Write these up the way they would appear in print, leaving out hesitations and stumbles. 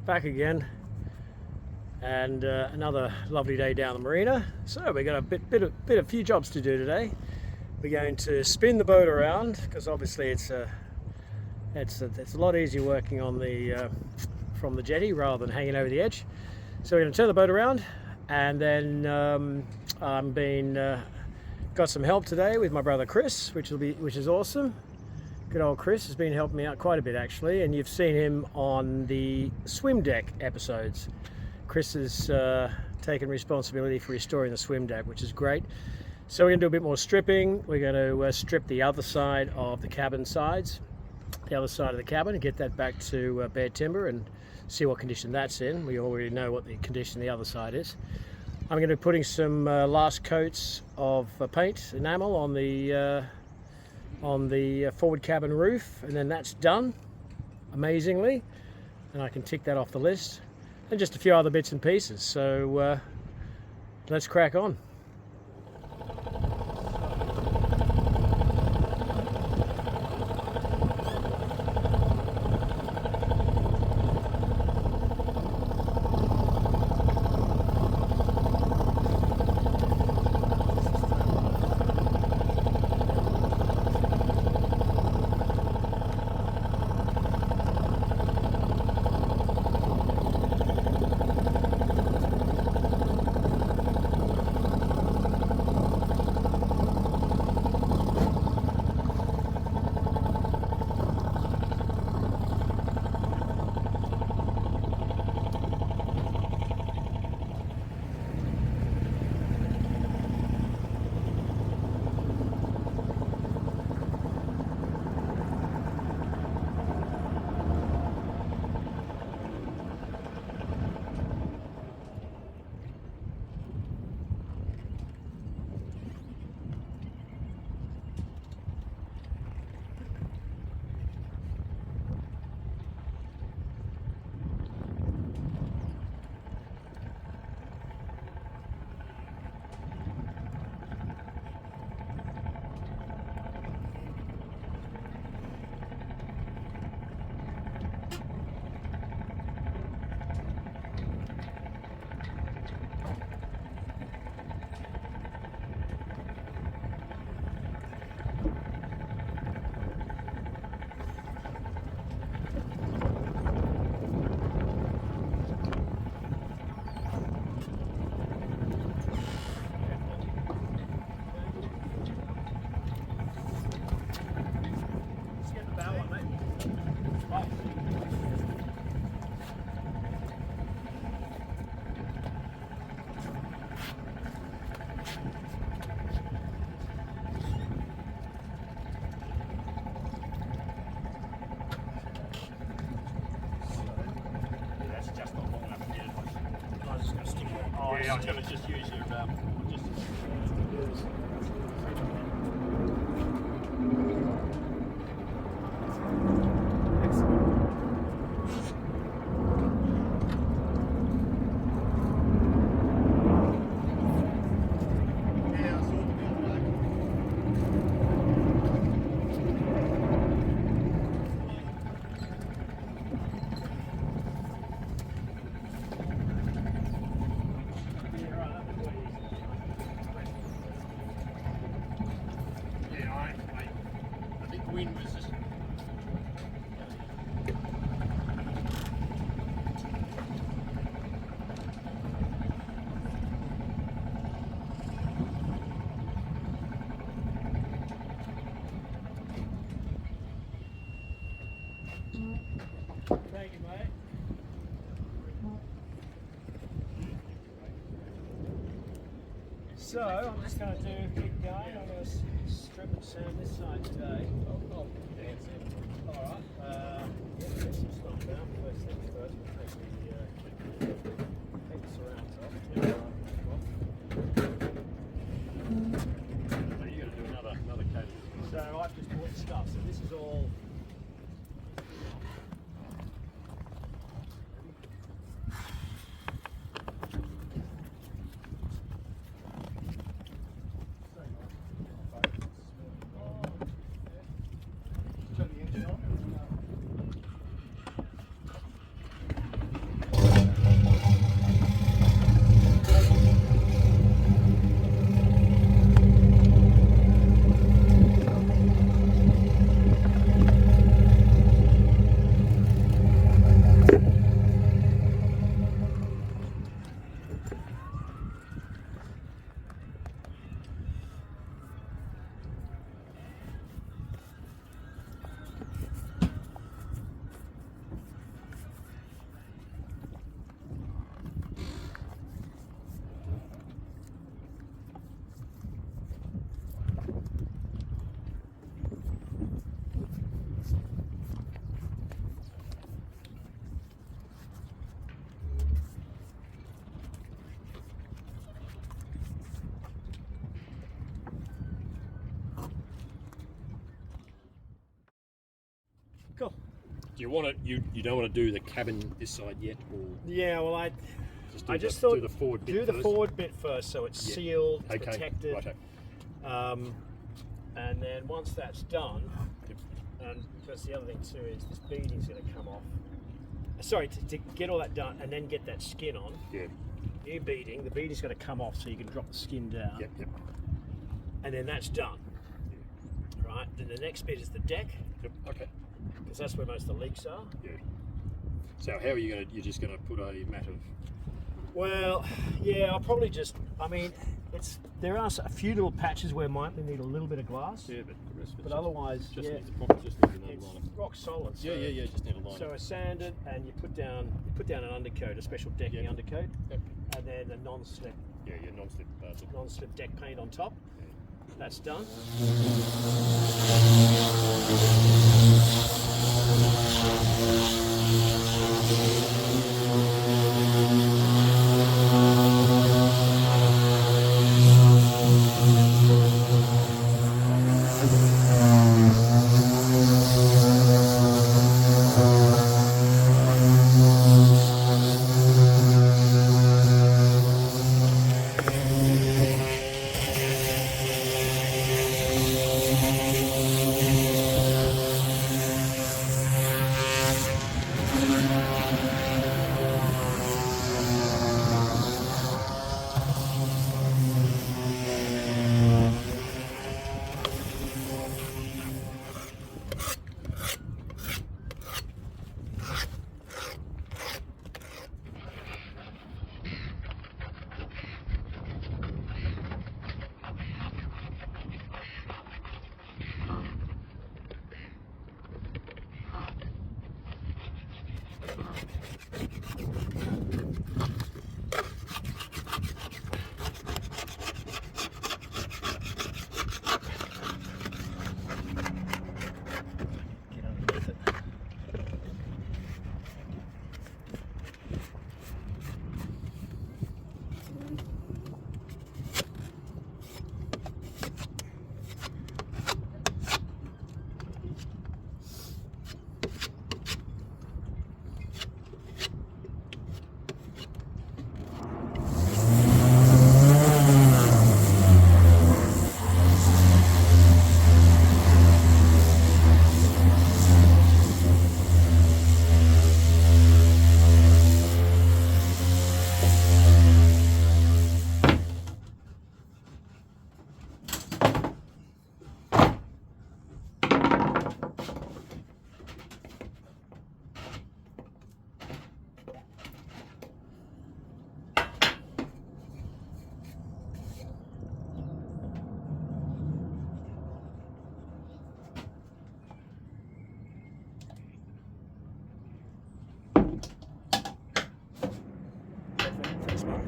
back again, and another lovely day down the marina. So we got a few jobs to do today. We're going to spin the boat around because obviously it's a lot easier working on the from the jetty rather than hanging over the edge. So we're going to turn the boat around, and then got some help today with my brother Chris, which is awesome. Good old Chris has been helping me out quite a bit actually, and you've seen him on the swim deck episodes. Chris has taken responsibility for restoring the swim deck, which is great. So we're going to do a bit more stripping. We're going to strip the other side of the cabin sides, the other side of the cabin, and get that back to bare timber and see what condition that's in. We already know what the condition the other side is. I'm going to be putting some last coats of paint enamel on the forward cabin roof, and then that's done amazingly, and I can tick that off the list, and just a few other bits and pieces. So let's crack on. Yeah, I was going to just use your wind was just... Thank you, mate. So I'm just going to keep going. I'm going to strip and sand this side today. Oh, that's it. All right. Yeah, get some stuff down. First things first, we'll take the surrounds off. So you're going to do another coat. So I've just bought stuff. So this is all. Do you want it? You don't want to do the cabin this side yet, or Yeah, well, I do just do thought the forward bit do the first? forward bit first, so it's Yeah. sealed, it's Okay, protected, righto. and then once that's done, Yep. and because the other thing too is this beading's going to come off. Sorry, to get all that done and then get that skin on. Yeah. New beading, the beading's going to come off, so you can drop the skin down, Yep. Yep. and then that's done. Right. Then the next bit is the deck, Yep. Okay. because that's where most of the leaks are. Yeah. So how are you gonna? You're just gonna put a mat of. Well, yeah, I'll probably just. I mean, there are a few little patches where it might need a little bit of glass, Yeah, but the rest of but otherwise, just yeah, needs probably just needs another it's liner. rock solid. So, Yeah. Just need a liner. So I sand it, and you put down an undercoat, a special decking Yep. undercoat, Yep. and then a non-slip Yeah, non-slip. non-slip deck paint on top. That's done. Get underneath it. Thanks, mate.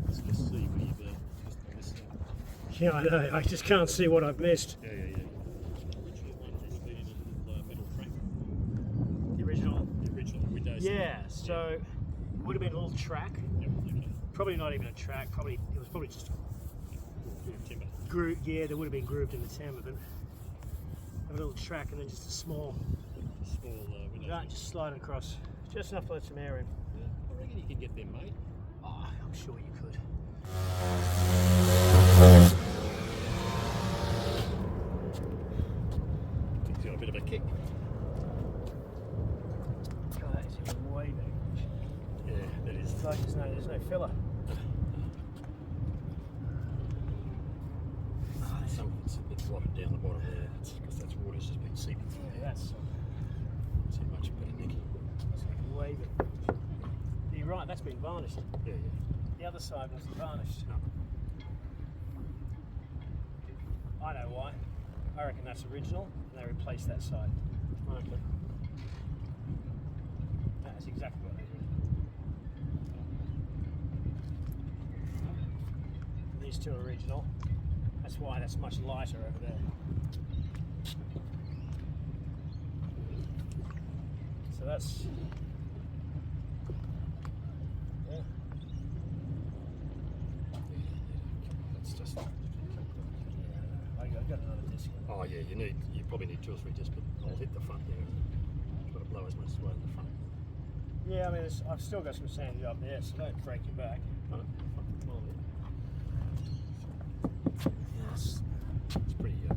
Let's see where you've missed out. Yeah, I know. I just can't see what I've missed. Yeah. Original one has been in a little metal track. The original. The original windows. Yeah. So it would have been a little track. Yep. Okay. Probably not even a track. It was probably just Timber. grooved. Yeah, there would have been grooved in the timber, but a little track and then just a small. Small windows. Right, just slide it across, just enough to let some air in. Yeah, I reckon you can get them made. Oh, I'm sure you could. It's got a bit of a kick. God, that's even way back. Yeah, that is. It's like there's no filler. Some of it's a bit blotted down the bottom there. It's got right, that's been varnished. Yeah, The other side wasn't varnished. No. I know why. I reckon that's original, and they replaced that side. Okay. That's exactly what they did. These two are original. That's why that's much lighter over there. So that's, yeah. That's just. I got another disc. Oh yeah, you probably need 2 or 3 discs, but I'll hit the front there. Got to blow as much away in the front. Yeah, I mean, I've still got some sand up there, so don't break your back. No, well, yeah, it's pretty good.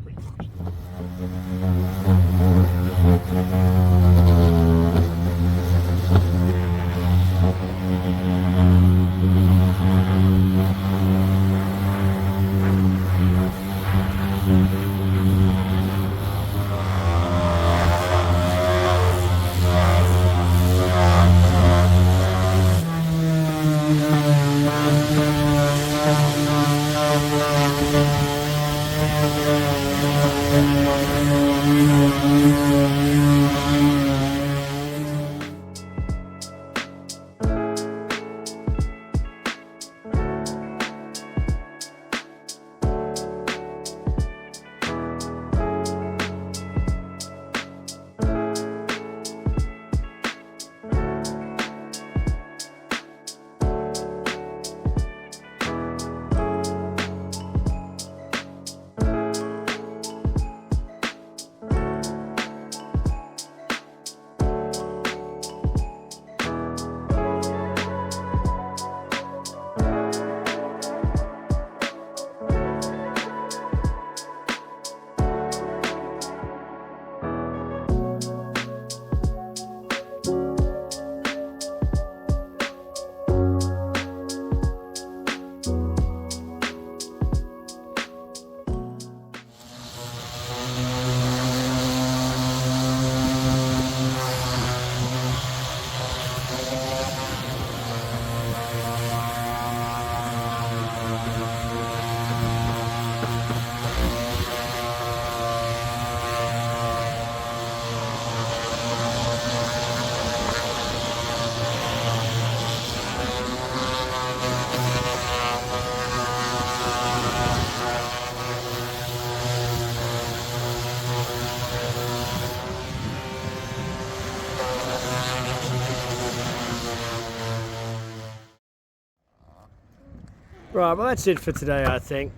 Right, well that's it for today, I think.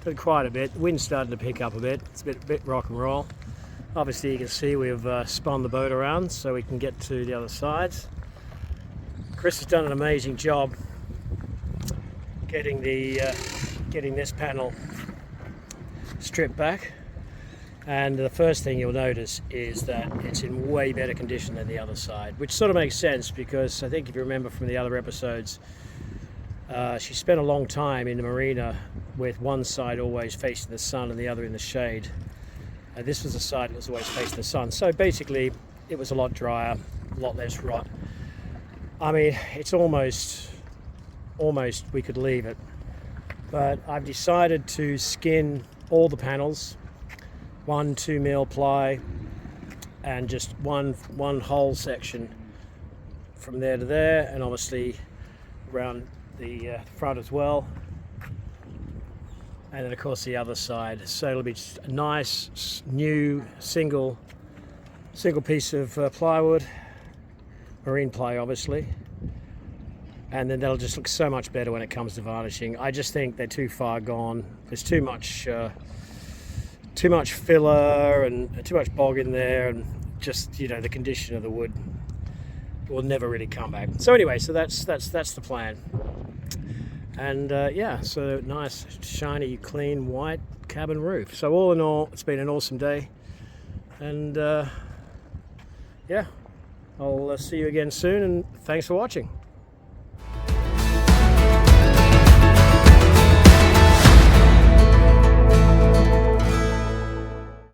Did quite a bit. The wind's starting to pick up a bit. It's a bit rock and roll. Obviously you can see we've spun the boat around so we can get to the other sides. Chris has done an amazing job getting this panel stripped back. And the first thing you'll notice is that it's in way better condition than the other side, which sort of makes sense because I think if you remember from the other episodes, she spent a long time in the marina with one side always facing the sun and the other in the shade. This was the side that was always facing the sun. So basically it was a lot drier, a lot less rot. I mean, it's almost we could leave it. But I've decided to skin all the panels, 1 2mm ply, and just one whole section from there to there, and obviously around the front as well, and then of course the other side. So it'll be just a nice new single piece of plywood, marine ply obviously, and then that'll just look so much better when it comes to varnishing. I just think they're too far gone. There's too much filler and too much bog in there, and just, you know, the condition of the wood will never really come back. So anyway, so that's the plan. And yeah, so nice shiny clean white cabin roof. So all in all, it's been an awesome day, and yeah, I'll see you again soon, and thanks for watching.